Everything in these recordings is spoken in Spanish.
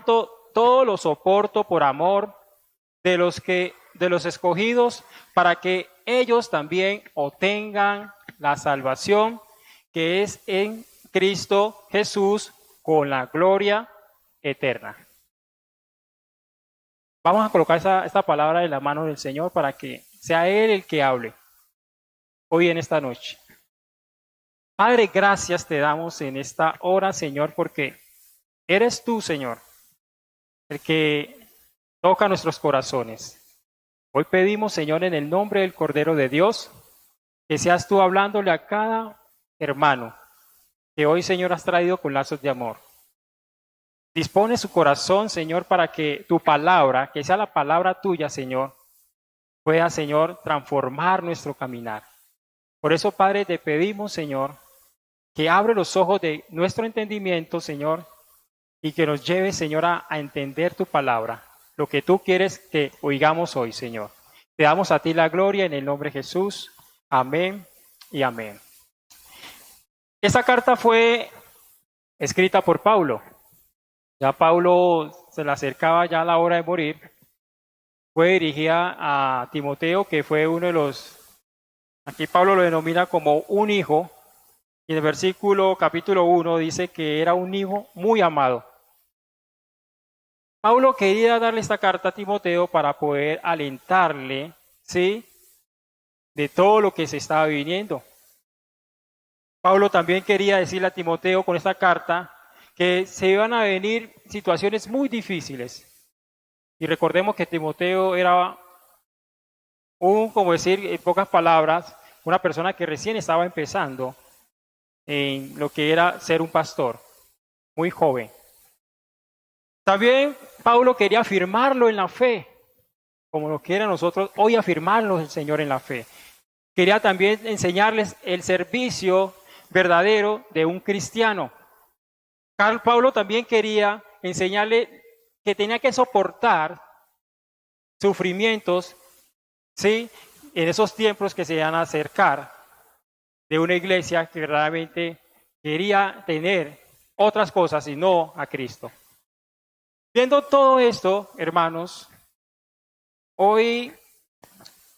tanto, todo lo soporto por amor de los escogidos, para que ellos también obtengan la salvación que es en Cristo Jesús con la gloria eterna. Vamos a colocar esta palabra en la mano del Señor para que sea Él el que hable hoy en esta noche. Padre, gracias te damos en esta hora, Señor, porque eres tú, Señor, el que toca nuestros corazones. Hoy pedimos, Señor, en el nombre del Cordero de Dios, que seas tú hablándole a cada hermano que hoy, Señor, has traído con lazos de amor. Dispone su corazón, Señor, para que tu palabra, que sea la palabra tuya, Señor, pueda, Señor, transformar nuestro caminar. Por eso, Padre, te pedimos, Señor, que abre los ojos de nuestro entendimiento, Señor, y que nos lleve, Señor, a entender tu palabra, lo que tú quieres que oigamos hoy, Señor. Te damos a ti la gloria en el nombre de Jesús. Amén y amén. Esta carta fue escrita por Pablo. Ya Pablo se le acercaba ya a la hora de morir. Fue dirigida a Timoteo, que fue uno de los, aquí Pablo lo denomina como un hijo. Y en el versículo capítulo 1 dice que era un hijo muy amado. Pablo quería darle esta carta a Timoteo para poder alentarle, ¿sí?, de todo lo que se estaba viviendo. Pablo también quería decirle a Timoteo con esta carta que se iban a venir situaciones muy difíciles. Y recordemos que Timoteo era como decir en pocas palabras, una persona que recién estaba empezando en lo que era ser un pastor, muy joven. También Pablo quería afirmarlo en la fe, como lo quiere nosotros hoy afirmarnos el Señor en la fe. Quería también enseñarles el servicio verdadero de un cristiano. Pablo también quería enseñarle que tenía que soportar sufrimientos, ¿sí?, en esos tiempos que se iban a acercar de una iglesia que verdaderamente quería tener otras cosas y no a Cristo. Viendo todo esto, hermanos, hoy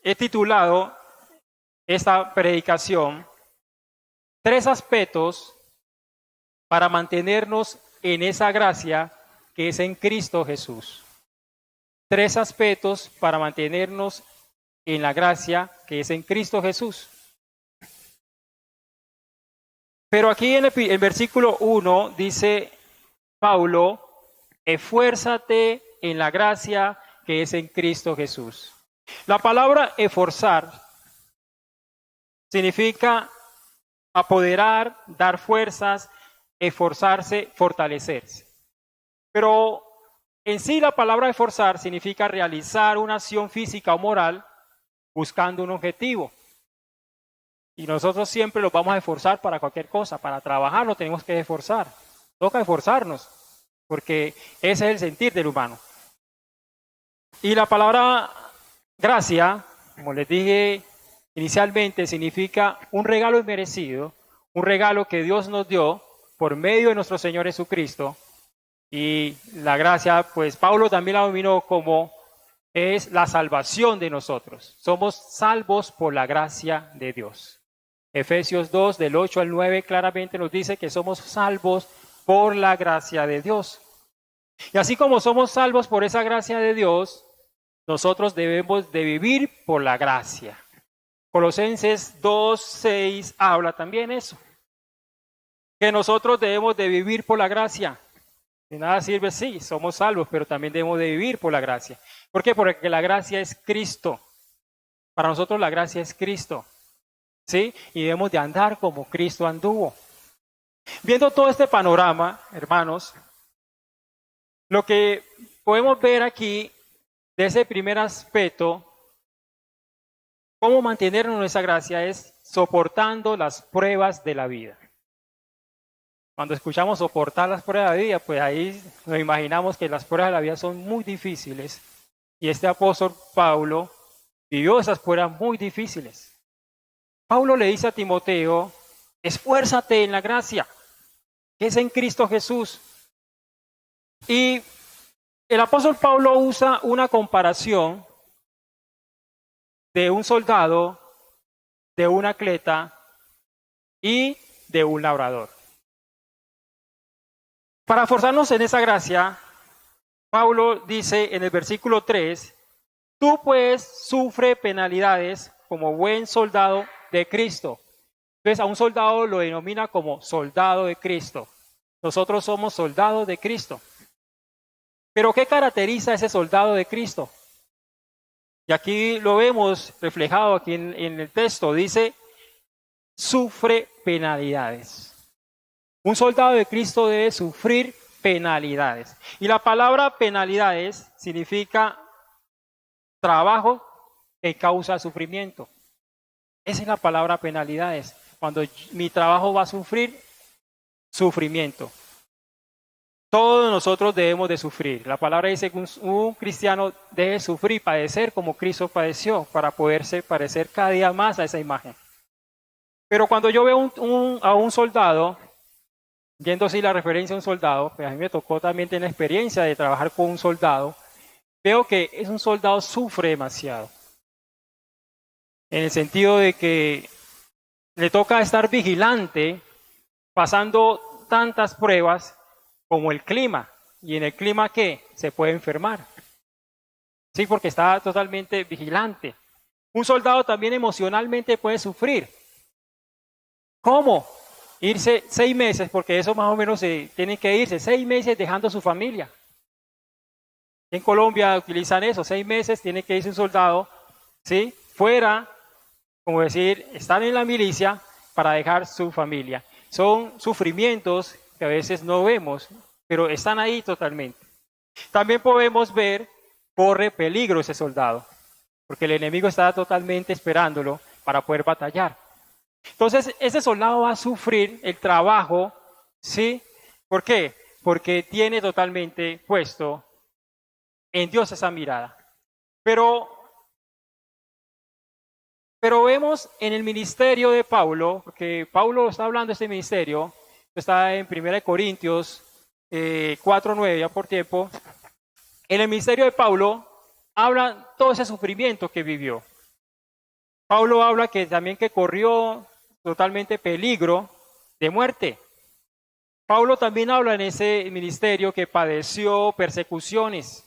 he titulado esta predicación 3 aspectos para mantenernos en esa gracia que es en Cristo Jesús. 3 aspectos para mantenernos en la gracia que es en Cristo Jesús. Pero aquí en el versículo 1 dice Pablo, esfuérzate en la gracia que es en Cristo Jesús. La palabra esforzar significa apoderar, dar fuerzas, esforzarse, fortalecerse. Pero en sí la palabra esforzar significa realizar una acción física o moral buscando un objetivo. Y nosotros siempre los vamos a esforzar para cualquier cosa. Para trabajar nos tenemos que esforzar. Toca esforzarnos, porque ese es el sentir del humano. Y la palabra gracia, como les dije inicialmente, significa un regalo inmerecido, un regalo que Dios nos dio por medio de nuestro Señor Jesucristo. Y la gracia, pues Pablo también la denominó como es la salvación de nosotros. Somos salvos por la gracia de Dios. Efesios 2, del 8 al 9, claramente nos dice que somos salvos por la gracia de Dios. Y así como somos salvos por esa gracia de Dios, nosotros debemos de vivir por la gracia. Colosenses 2, 6 habla también eso. Que nosotros debemos de vivir por la gracia. De nada sirve, sí, somos salvos, pero también debemos de vivir por la gracia. ¿Por qué? Porque la gracia es Cristo. Para nosotros la gracia es Cristo. ¿Sí? Y debemos de andar como Cristo anduvo. Viendo todo este panorama, hermanos, lo que podemos ver aquí de ese primer aspecto, cómo mantenernos en esa gracia es soportando las pruebas de la vida. Cuando escuchamos soportar las pruebas de la vida, pues ahí nos imaginamos que las pruebas de la vida son muy difíciles. Y este apóstol Pablo vivió esas pruebas muy difíciles. Pablo le dice a Timoteo, esfuérzate en la gracia, que es en Cristo Jesús. Y El apóstol Pablo usa una comparación de un soldado, de un atleta y de un labrador. Para forzarnos en esa gracia, Pablo dice en el versículo 3, tú pues sufre penalidades como buen soldado de Cristo. Entonces a un soldado lo denomina como soldado de Cristo. Nosotros somos soldados de Cristo. Pero ¿qué caracteriza a ese soldado de Cristo? Y aquí lo vemos reflejado aquí en el texto. Dice, sufre penalidades. Un soldado de Cristo debe sufrir penalidades. Y la palabra penalidades significa trabajo que causa sufrimiento. Esa es la palabra penalidades. Cuando mi trabajo va a sufrir sufrimiento. Todos nosotros debemos de sufrir. La palabra dice que un cristiano debe sufrir, padecer como Cristo padeció para poderse parecer cada día más a esa imagen. Pero cuando yo veo a un soldado, yendo así la referencia a un soldado, pues a mí me tocó también tener experiencia de trabajar con un soldado, veo que es un soldado sufre demasiado. En el sentido de que le toca estar vigilante, pasando tantas pruebas como el clima. ¿Y en el clima qué? Se puede enfermar. Sí, porque está totalmente vigilante. Un soldado también emocionalmente puede sufrir. ¿Cómo? Irse 6 meses, porque eso más o menos se tiene que irse, 6 meses dejando a su familia. En Colombia utilizan eso, 6 meses tiene que irse un soldado, ¿sí? Fuera, como decir, estar en la milicia para dejar su familia. Son sufrimientos que a veces no vemos, pero están ahí totalmente. También podemos ver, corre peligro ese soldado, porque el enemigo está totalmente esperándolo para poder batallar. Entonces, ese soldado va a sufrir el trabajo, ¿sí? ¿Por qué? Porque tiene totalmente puesto en Dios esa mirada. Pero vemos en el ministerio de Pablo, porque Pablo está hablando de este ministerio, está en 1 Corintios 4:9, ya por tiempo. En el ministerio de Pablo habla todo ese sufrimiento que vivió. Pablo habla que también que corrió totalmente peligro de muerte. Pablo también habla en ese ministerio que padeció persecuciones.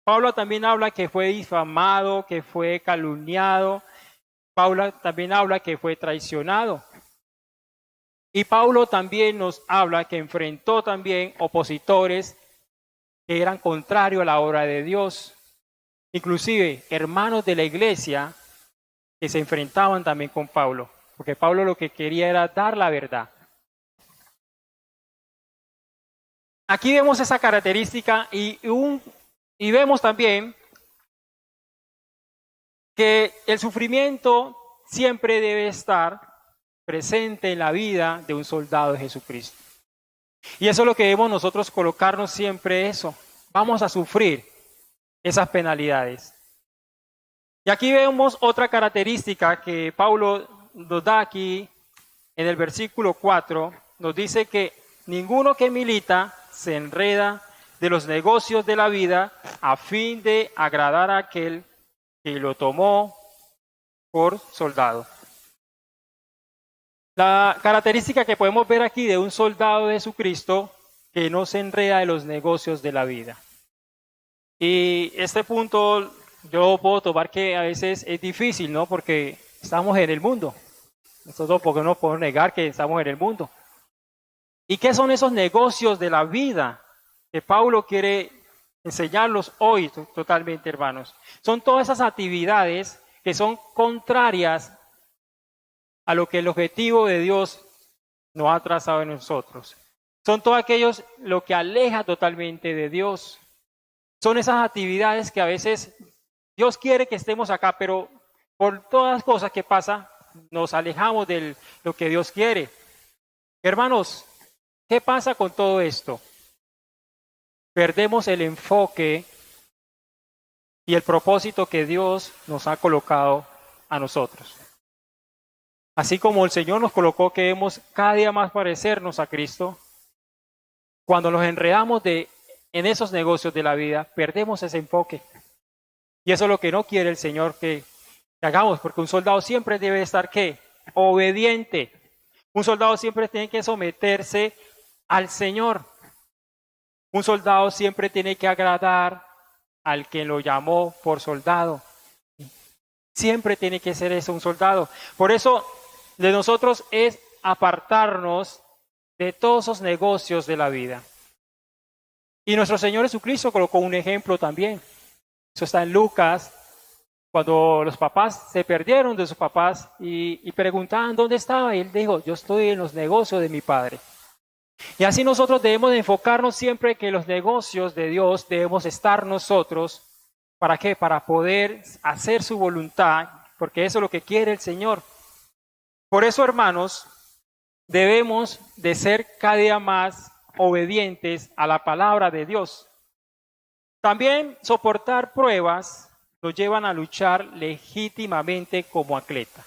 Pablo también habla que fue difamado, que fue calumniado. Pablo también habla que fue traicionado. Y Pablo también nos habla que enfrentó también opositores que eran contrarios a la obra de Dios. Inclusive hermanos de la iglesia que se enfrentaban también con Pablo, porque Pablo lo que quería era dar la verdad. Aquí vemos esa característica y vemos también que el sufrimiento siempre debe estar presente en la vida de un soldado de Jesucristo. Y eso es lo que debemos nosotros colocarnos siempre eso. Vamos a sufrir esas penalidades. Y aquí vemos otra característica que Pablo nos da aquí en el versículo 4. Nos dice que ninguno que milita se enreda de los negocios de la vida a fin de agradar a aquel que lo tomó por soldado. La característica que podemos ver aquí de un soldado de Jesucristo que no se enreda de los negocios de la vida. Y este punto yo puedo tomar que a veces es difícil, ¿no? Porque estamos en el mundo. Nosotros porque no podemos negar que estamos en el mundo. ¿Y qué son esos negocios de la vida que Pablo quiere enseñarlos hoy totalmente, hermanos? Son todas esas actividades que son contrarias a lo que el objetivo de Dios nos ha trazado en nosotros. Son todos aquellos lo que aleja totalmente de Dios. Son esas actividades que a veces Dios quiere que estemos acá, pero por todas las cosas que pasan, nos alejamos de lo que Dios quiere. Hermanos, ¿qué pasa con todo esto? Perdemos el enfoque y el propósito que Dios nos ha colocado a nosotros. Así como el Señor nos colocó que debemos cada día más parecernos a Cristo, cuando nos enredamos de en esos negocios de la vida, perdemos ese enfoque. Y eso es lo que no quiere el Señor que hagamos, porque un soldado siempre debe estar, ¿qué? Obediente. Un soldado siempre tiene que someterse al Señor. Un soldado siempre tiene que agradar al que lo llamó por soldado. Siempre tiene que ser eso, un soldado. Por eso, de nosotros es apartarnos de todos esos negocios de la vida. Y nuestro Señor Jesucristo colocó un ejemplo también. Eso está en Lucas, cuando los papás se perdieron de sus papás y preguntaban dónde estaba. Y él dijo, yo estoy en los negocios de mi Padre. Y así nosotros debemos de enfocarnos siempre que los negocios de Dios debemos estar nosotros. ¿Para qué? Para poder hacer su voluntad, porque eso es lo que quiere el Señor. Por eso, hermanos, debemos de ser cada día más obedientes a la palabra de Dios. También soportar pruebas nos llevan a luchar legítimamente como atleta.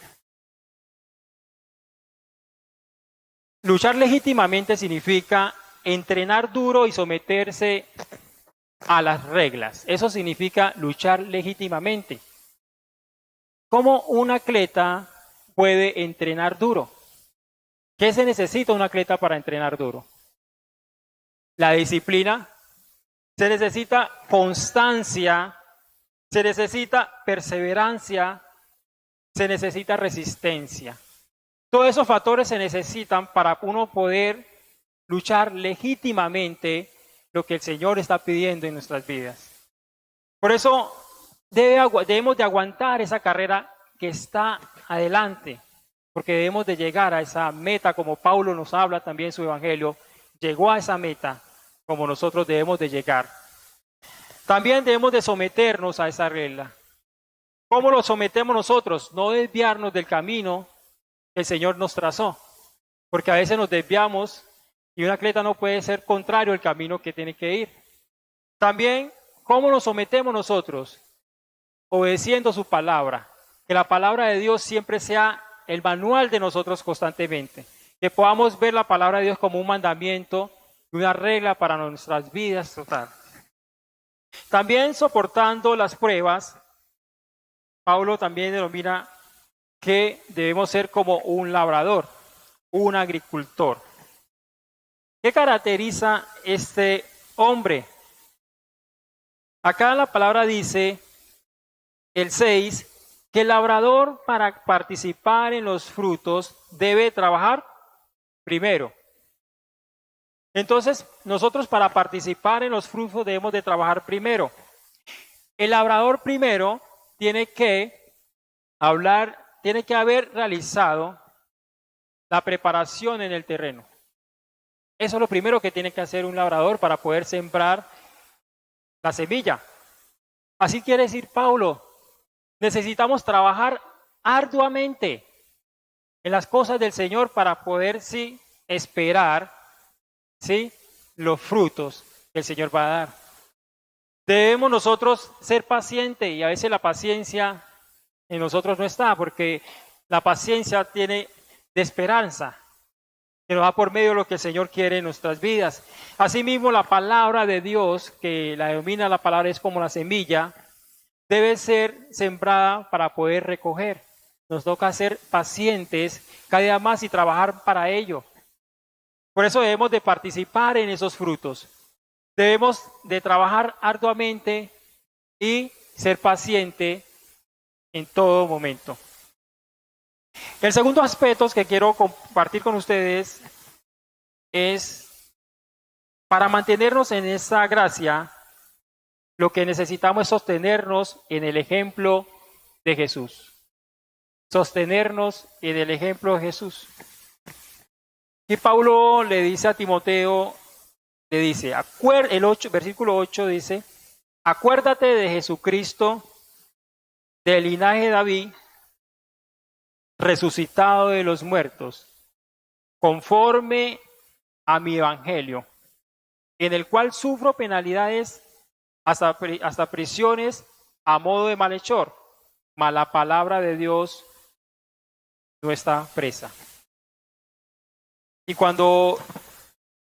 Luchar legítimamente significa entrenar duro y someterse a las reglas. Eso significa luchar legítimamente. ¿Cómo un atleta puede entrenar duro? ¿Qué se necesita un atleta para entrenar duro? La disciplina, se necesita constancia, se necesita perseverancia, se necesita resistencia. Todos esos factores se necesitan para uno poder luchar legítimamente lo que el Señor está pidiendo en nuestras vidas. Por eso debemos de aguantar esa carrera que está adelante, porque debemos de llegar a esa meta, como Pablo nos habla también en su evangelio, llegó a esa meta como nosotros debemos de llegar. También debemos de someternos a esa regla. ¿Cómo lo sometemos nosotros? No desviarnos del camino que el Señor nos trazó, porque a veces nos desviamos y un atleta no puede ser contrario al camino que tiene que ir. También, ¿cómo nos sometemos nosotros? Obedeciendo su palabra. Que la palabra de Dios siempre sea el manual de nosotros constantemente. Que podamos ver la palabra de Dios como un mandamiento y una regla para nuestras vidas total. También soportando las pruebas, Pablo también denomina que debemos ser como un labrador, un agricultor. ¿Qué caracteriza este hombre? Acá la palabra dice, el 6, que el labrador para participar en los frutos debe trabajar primero. Entonces, nosotros para participar en los frutos debemos de trabajar primero. El labrador primero tiene que haber realizado la preparación en el terreno. Eso es lo primero que tiene que hacer un labrador para poder sembrar la semilla. Así quiere decir Pablo, necesitamos trabajar arduamente en las cosas del Señor para poder esperar los frutos que el Señor va a dar. Debemos nosotros ser pacientes y a veces la paciencia en nosotros no está, porque la paciencia tiene de esperanza, que nos va por medio de lo que el Señor quiere en nuestras vidas. Asimismo, la palabra de Dios, que la denomina la palabra es como la semilla, debe ser sembrada para poder recoger. Nos toca ser pacientes cada día más y trabajar para ello. Por eso debemos de participar en esos frutos. Debemos de trabajar arduamente y ser paciente en todo momento. El segundo aspecto que quiero compartir con ustedes es, para mantenernos en esa gracia, lo que necesitamos es sostenernos en el ejemplo de Jesús. Sostenernos en el ejemplo de Jesús. Y Pablo le dice a Timoteo, le dice, versículo 8 dice, acuérdate de Jesucristo, del linaje de David, resucitado de los muertos, conforme a mi evangelio, en el cual sufro penalidades hasta prisiones a modo de malhechor, mas la palabra de Dios no está presa. Y cuando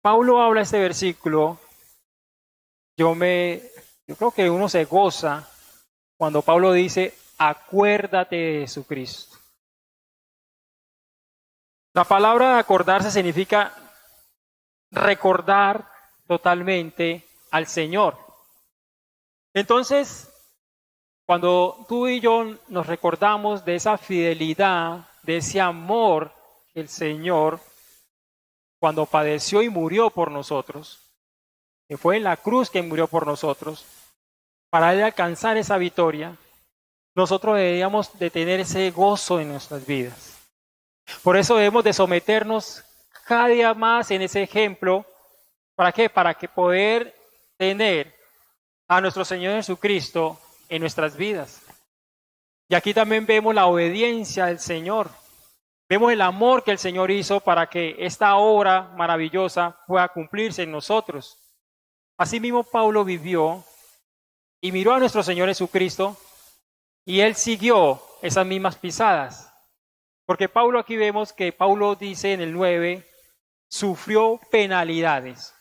Pablo habla este versículo, yo creo que uno se goza cuando Pablo dice, acuérdate de Jesucristo. La palabra acordarse significa recordar totalmente al Señor. Entonces, cuando tú y yo nos recordamos de esa fidelidad, de ese amor que el Señor, cuando padeció y murió por nosotros, que fue en la cruz que murió por nosotros, para él alcanzar esa victoria, nosotros deberíamos de tener ese gozo en nuestras vidas. Por eso debemos de someternos cada día más en ese ejemplo. ¿Para qué? Para que poder tener a nuestro Señor Jesucristo en nuestras vidas. Y aquí también vemos la obediencia del Señor. Vemos el amor que el Señor hizo para que esta obra maravillosa pueda cumplirse en nosotros. Asimismo, Pablo vivió y miró a nuestro Señor Jesucristo y él siguió esas mismas pisadas. Porque Pablo, aquí vemos que Pablo dice en el 9, sufrió penalidades.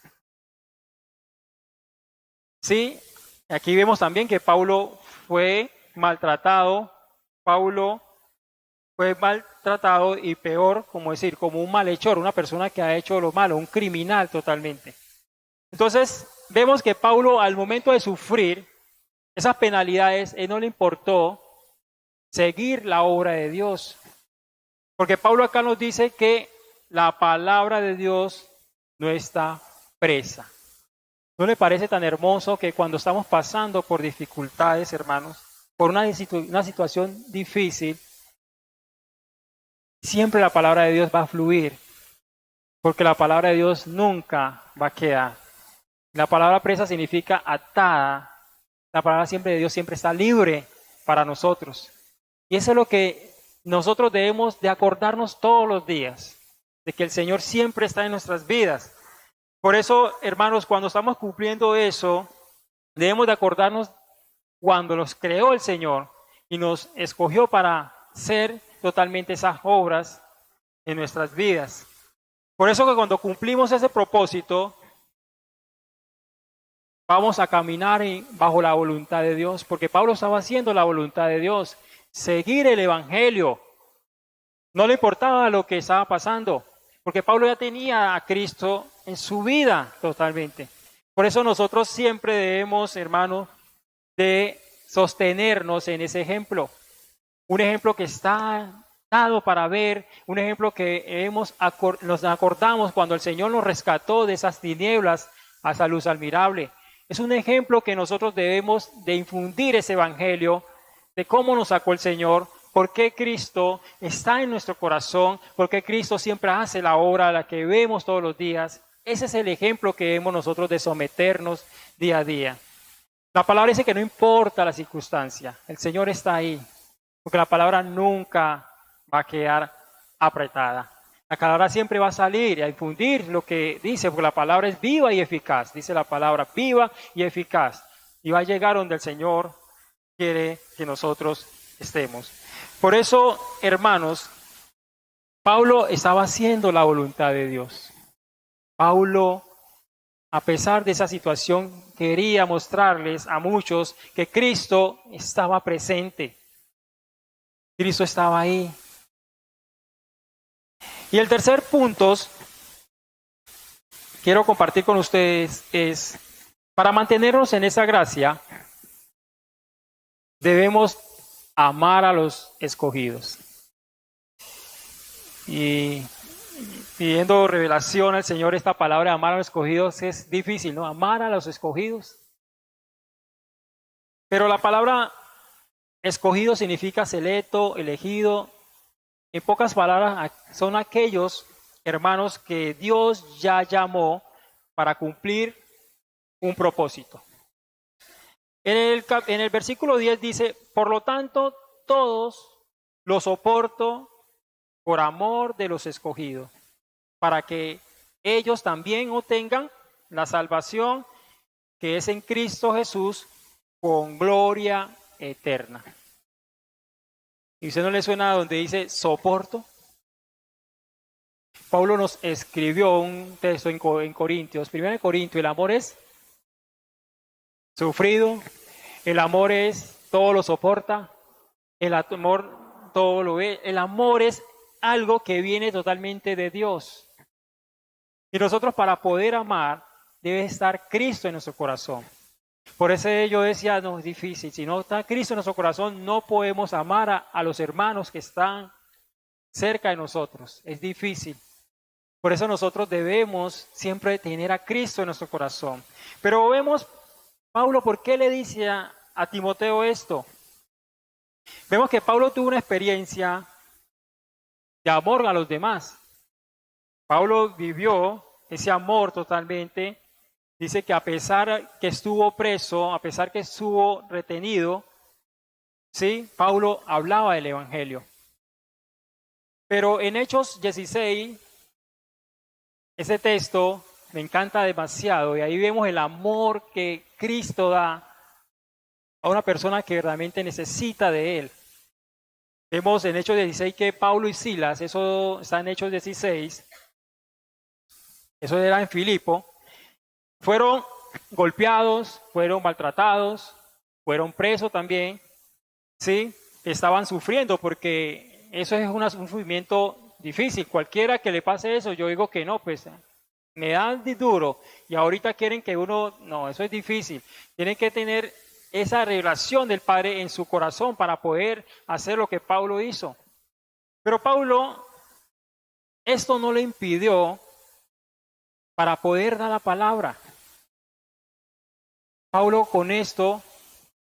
Sí, aquí vemos también que Pablo fue maltratado. Pablo fue maltratado y peor, como decir, como un malhechor, una persona que ha hecho lo malo, un criminal totalmente. Entonces, vemos que Pablo al momento de sufrir esas penalidades, él no le importó seguir la obra de Dios. Porque Pablo acá nos dice que la palabra de Dios no está presa. ¿No le parece tan hermoso que cuando estamos pasando por dificultades, hermanos, por una situación difícil, siempre la palabra de Dios va a fluir? Porque la palabra de Dios nunca va a quedar. La palabra presa significa atada. La palabra siempre de Dios siempre está libre para nosotros. Y eso es lo que nosotros debemos de acordarnos todos los días, de que el Señor siempre está en nuestras vidas. Por eso, hermanos, cuando estamos cumpliendo eso, debemos de acordarnos cuando nos creó el Señor y nos escogió para hacer totalmente esas obras en nuestras vidas. Por eso que cuando cumplimos ese propósito, vamos a caminar bajo la voluntad de Dios, porque Pablo estaba haciendo la voluntad de Dios, seguir el Evangelio. No le importaba lo que estaba pasando, porque Pablo ya tenía a Cristo en su vida totalmente. Por eso nosotros siempre debemos, hermanos, de sostenernos en ese ejemplo. Un ejemplo que está dado para ver, un ejemplo que nos acordamos cuando el Señor nos rescató de esas tinieblas a esa luz admirable. Es un ejemplo que nosotros debemos de infundir ese evangelio de cómo nos sacó el Señor, por qué Cristo está en nuestro corazón, por qué Cristo siempre hace la obra a la que vemos todos los días. Ese es el ejemplo que debemos nosotros de someternos día a día. La palabra dice que no importa la circunstancia, el Señor está ahí, porque la palabra nunca va a quedar apretada. La palabra siempre va a salir a infundir lo que dice, porque la palabra es viva y eficaz. Dice la palabra viva y eficaz. Y va a llegar donde el Señor quiere que nosotros estemos. Por eso, hermanos, Pablo estaba haciendo la voluntad de Dios. Pablo, a pesar de esa situación, quería mostrarles a muchos que Cristo estaba presente. Cristo estaba ahí. Y el tercer punto, quiero compartir con ustedes, es, para mantenernos en esa gracia, debemos amar a los escogidos. Y pidiendo revelación al Señor, esta palabra de amar a los escogidos es difícil, ¿no? Amar a los escogidos. Pero la palabra escogido significa selecto, elegido. En pocas palabras, son aquellos hermanos que Dios ya llamó para cumplir un propósito. En el versículo 10 dice, por lo tanto, todos los soporto por amor de los escogidos, para que ellos también obtengan la salvación que es en Cristo Jesús con gloria eterna. ¿Y usted no le suena donde dice soporto? Pablo nos escribió un texto en Corintios, 1 Corintios, el amor es sufrido. El amor es todo lo soporta. El amor todo lo ve. El amor es algo que viene totalmente de Dios. Y nosotros para poder amar debe estar Cristo en nuestro corazón. Por eso yo decía, no, es difícil. Si no está Cristo en nuestro corazón, no podemos amar a los hermanos que están cerca de nosotros. Es difícil. Por eso nosotros debemos siempre tener a Cristo en nuestro corazón. Pero vemos, Pablo, ¿por qué le dice a Timoteo esto? Vemos que Pablo tuvo una experiencia de amor a los demás. Pablo vivió ese amor totalmente. Dice que a pesar que estuvo preso, a pesar que estuvo retenido, ¿sí? Pablo hablaba del Evangelio. Pero en Hechos 16, ese texto me encanta demasiado y ahí vemos el amor que Cristo da a una persona que realmente necesita de Él. Vemos en Hechos 16 que Pablo y Silas, eso está en Hechos 16, eso era en Filipo, fueron golpeados, fueron maltratados, fueron presos también, ¿sí? Estaban sufriendo porque eso es un sufrimiento difícil. Cualquiera que le pase eso, yo digo que no, pues me dan duro y ahorita quieren que uno, no, eso es difícil. Tienen que tener esa revelación del Padre en su corazón para poder hacer lo que Pablo hizo. Pero Pablo, esto no le impidió para poder dar la palabra. Pablo con esto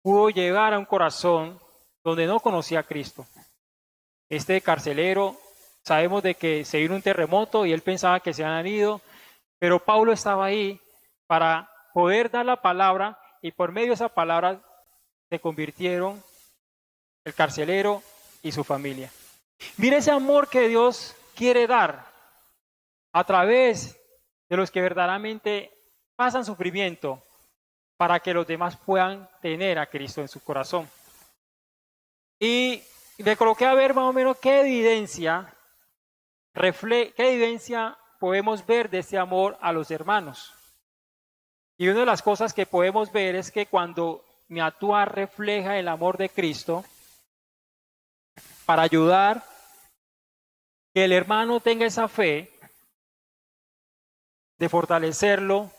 pudo llegar a un corazón donde no conocía a Cristo. Este carcelero, sabemos de que se vino un terremoto y él pensaba que se habían ido, pero Pablo estaba ahí para poder dar la palabra y por medio de esa palabra se convirtieron el carcelero y su familia. Mire ese amor que Dios quiere dar a través de los que verdaderamente pasan sufrimiento para que los demás puedan tener a Cristo en su corazón. Y me coloqué a ver más o menos qué evidencia podemos ver de ese amor a los hermanos. Y una de las cosas que podemos ver es que cuando mi actuar refleja el amor de Cristo, para ayudar que el hermano tenga esa fe, de fortalecerlo,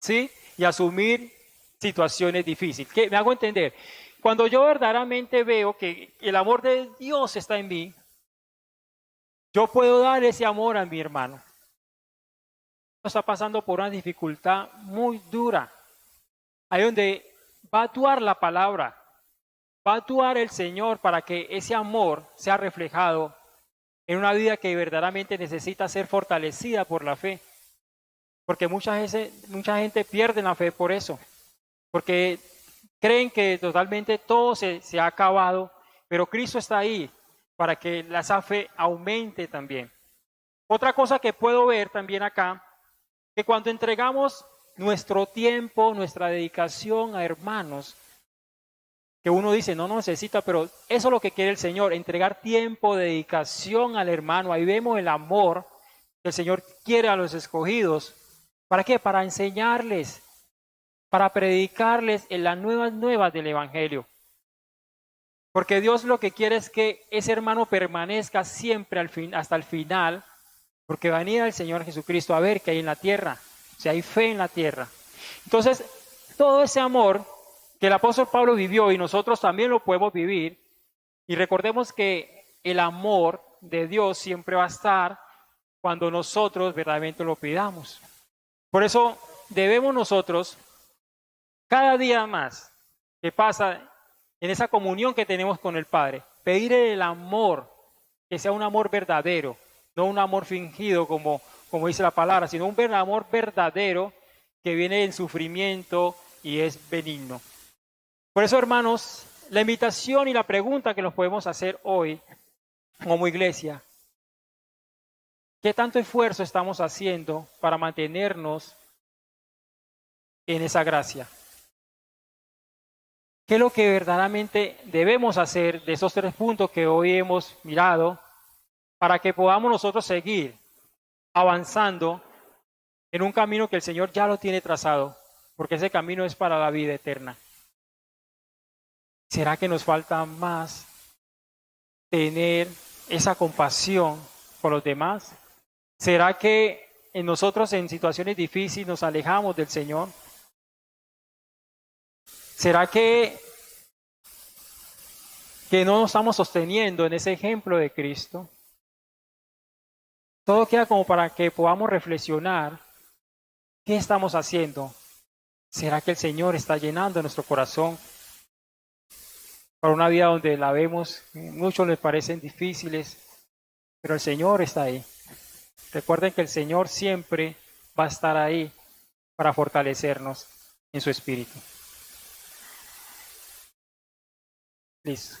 ¿sí? Y asumir situaciones difíciles. ¿Qué? Me hago entender. Cuando yo verdaderamente veo que el amor de Dios está en mí, yo puedo dar ese amor a mi hermano. Está pasando por una dificultad muy dura. Ahí donde va a actuar la palabra, va a actuar el Señor para que ese amor sea reflejado en una vida que verdaderamente necesita ser fortalecida por la fe. Porque mucha gente pierde la fe por eso. Porque creen que totalmente todo se ha acabado, pero Cristo está ahí para que esa fe aumente también. Otra cosa que puedo ver también acá, que cuando entregamos nuestro tiempo, nuestra dedicación a hermanos, que uno dice, no necesita, pero eso es lo que quiere el Señor, entregar tiempo, dedicación al hermano. Ahí vemos el amor que el Señor quiere a los escogidos. ¿Para qué? Para enseñarles, para predicarles en las nuevas del Evangelio. Porque Dios lo que quiere es que ese hermano permanezca siempre hasta el final, porque va a venir el Señor Jesucristo a ver qué hay en la tierra, si hay fe en la tierra. Entonces, todo ese amor que el apóstol Pablo vivió y nosotros también lo podemos vivir, y recordemos que el amor de Dios siempre va a estar cuando nosotros verdaderamente lo pidamos. Por eso debemos nosotros, cada día más que pasa en esa comunión que tenemos con el Padre, pedir el amor, que sea un amor verdadero, no un amor fingido como dice la palabra, sino un amor verdadero que viene del sufrimiento y es benigno. Por eso, hermanos, la invitación y la pregunta que nos podemos hacer hoy como iglesia, ¿qué tanto esfuerzo estamos haciendo para mantenernos en esa gracia? ¿Qué es lo que verdaderamente debemos hacer de esos 3 puntos que hoy hemos mirado para que podamos nosotros seguir avanzando en un camino que el Señor ya lo tiene trazado? Porque ese camino es para la vida eterna. ¿Será que nos falta más tener esa compasión por los demás? ¿Será que nosotros en situaciones difíciles nos alejamos del Señor? ¿Será que no nos estamos sosteniendo en ese ejemplo de Cristo? Todo queda como para que podamos reflexionar. ¿Qué estamos haciendo? ¿Será que el Señor está llenando nuestro corazón para una vida donde la vemos, muchos les parecen difíciles, pero el Señor está ahí? Recuerden que el Señor siempre va a estar ahí para fortalecernos en su espíritu. Listo.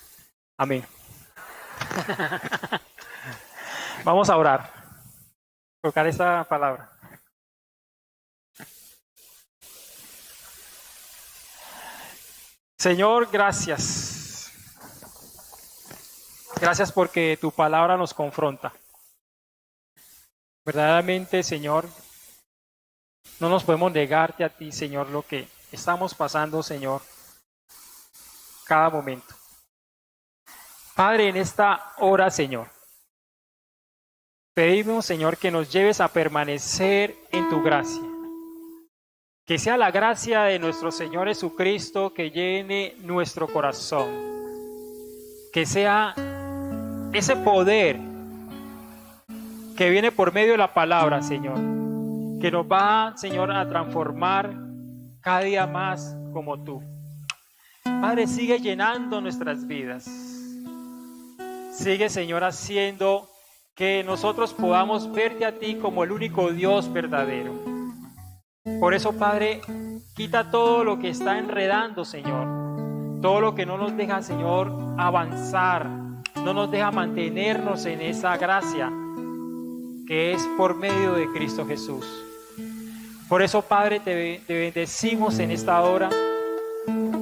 Amén. Vamos a orar. Tocar esta palabra. Señor, gracias. Gracias porque tu palabra nos confronta. Verdaderamente, Señor, no nos podemos negarte a ti, Señor, lo que estamos pasando, Señor, cada momento. Padre, en esta hora, Señor, pedimos, Señor, que nos lleves a permanecer en tu gracia. Que sea la gracia de nuestro Señor Jesucristo que llene nuestro corazón. Que sea ese poder que viene por medio de la palabra, Señor. Que nos va, Señor, a transformar cada día más como tú. Padre, sigue llenando nuestras vidas. Sigue, Señor, haciendo que nosotros podamos verte a ti como el único Dios verdadero. Por eso, Padre, quita todo lo que está enredando, Señor. Todo lo que no nos deja, Señor, avanzar. No nos deja mantenernos en esa gracia que es por medio de Cristo Jesús. Por eso, Padre, te bendecimos en esta hora.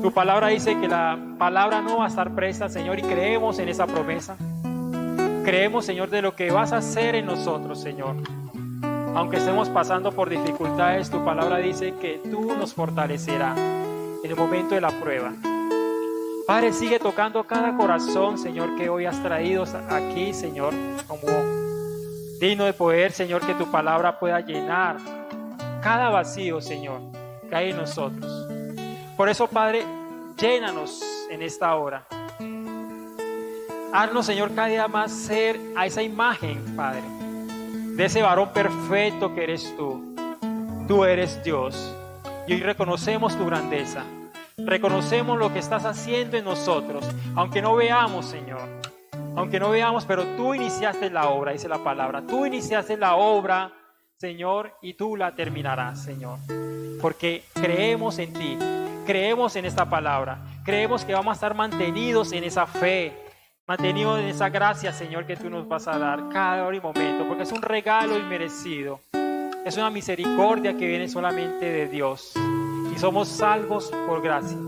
Tu palabra dice que la palabra no va a estar presta, Señor, y creemos en esa promesa. Creemos, Señor, de lo que vas a hacer en nosotros, Señor. Aunque estemos pasando por dificultades, tu palabra dice que tú nos fortalecerás en el momento de la prueba. Padre, sigue tocando cada corazón, Señor, que hoy has traído aquí, Señor, como digno de poder, Señor, que tu palabra pueda llenar cada vacío, Señor, que hay en nosotros. Por eso, Padre, llénanos en esta hora. Haznos, Señor, cada día más ser a esa imagen, Padre, de ese varón perfecto que eres tú. Tú eres Dios. Y hoy reconocemos tu grandeza. Reconocemos lo que estás haciendo en nosotros. Aunque no veamos, Señor. Aunque no veamos, pero tú iniciaste la obra, dice la palabra. Tú iniciaste la obra, Señor, y tú la terminarás, Señor. Porque creemos en ti. Creemos en esta palabra. Creemos que vamos a estar mantenidos en esa fe. Mantenido en esa gracia, Señor, que tú nos vas a dar cada hora y momento, porque es un regalo inmerecido, es una misericordia que viene solamente de Dios, y somos salvos por gracia.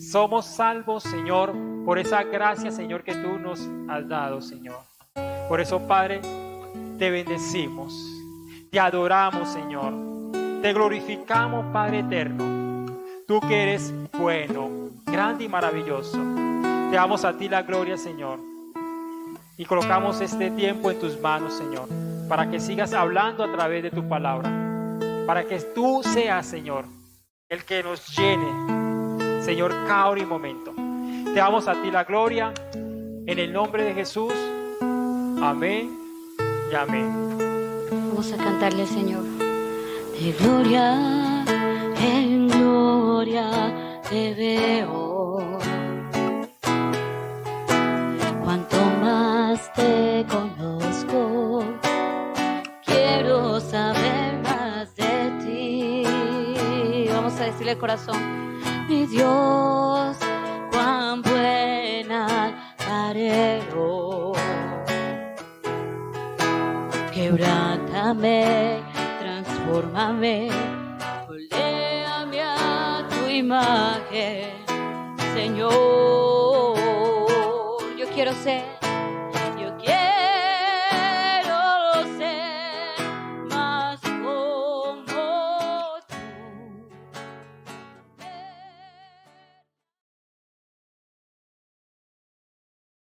Somos salvos, Señor, por esa gracia, Señor, que tú nos has dado, Señor. Por eso, Padre, te bendecimos, te adoramos, Señor, te glorificamos, Padre eterno, tú que eres bueno, grande y maravilloso. Te damos a ti la gloria, Señor, y colocamos este tiempo en tus manos, Señor, para que sigas hablando a través de tu palabra, para que tú seas, Señor, el que nos llene, Señor, cada hora y momento. Te damos a ti la gloria, en el nombre de Jesús. Amén y amén. Vamos a cantarle al Señor. De gloria en gloria te veo. Cuanto más te conozco, quiero saber más de ti. Vamos a decirle al corazón: mi Dios, cuán buena pareo. Quebrántame, transfórmame, moléame a tu imagen, Señor. Yo quiero ser